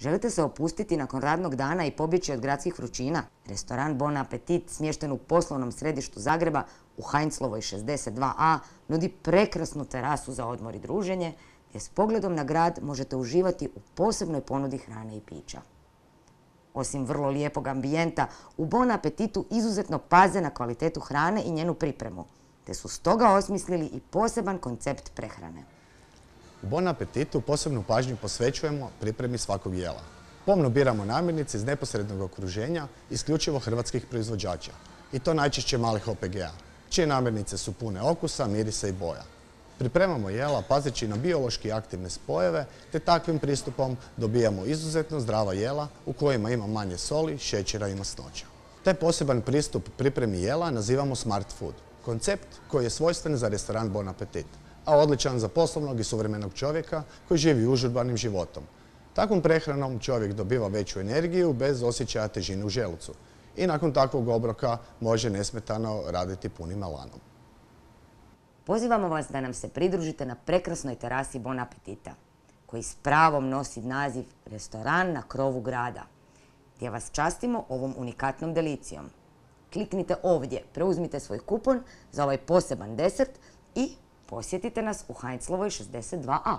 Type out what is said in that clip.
Želite se opustiti nakon radnog dana i pobjeći od gradskih vrućina? Restoran Bon Appetit, smješten u poslovnom središtu Zagreba u Heinzlovoj 62A, nudi prekrasnu terasu za odmor i druženje, gdje s pogledom na grad možete uživati u posebnoj ponudi hrane i pića. Osim vrlo lijepog ambijenta, u Bon Appetitu izuzetno paze na kvalitetu hrane i njenu pripremu, te su stoga osmislili i poseban koncept prehrane. U Bon Appetitu posebnu pažnju posvećujemo pripremi svakog jela. Pomno biramo namirnice iz neposrednog okruženja isključivo hrvatskih proizvođača, i to najčešće malih OPG-a, čije namirnice su pune okusa, mirisa i boja. Pripremamo jela pazeći na biološki aktivne spojeve, te takvim pristupom dobijamo izuzetno zdrava jela u kojima ima manje soli, šećera i masnoća. Taj poseban pristup pripremi jela nazivamo Smart Food, koncept koji je svojstven za restoran Bon Appetit, a odličan za poslovnog i suvremenog čovjeka koji živi užurbanim životom. Takvom prehranom čovjek dobiva veću energiju bez osjećaja težine u želucu i nakon takvog obroka može nesmetano raditi punim elanom. Pozivamo vas da nam se pridružite na prekrasnoj terasi Bon Appetita, koji s pravom nosi naziv Restoran na krovu grada, gdje vas častimo ovom unikatnom delicijom. Kliknite ovdje, preuzmite svoj kupon za ovaj poseban desert i posjetite nas u Heinzlovoj 62A.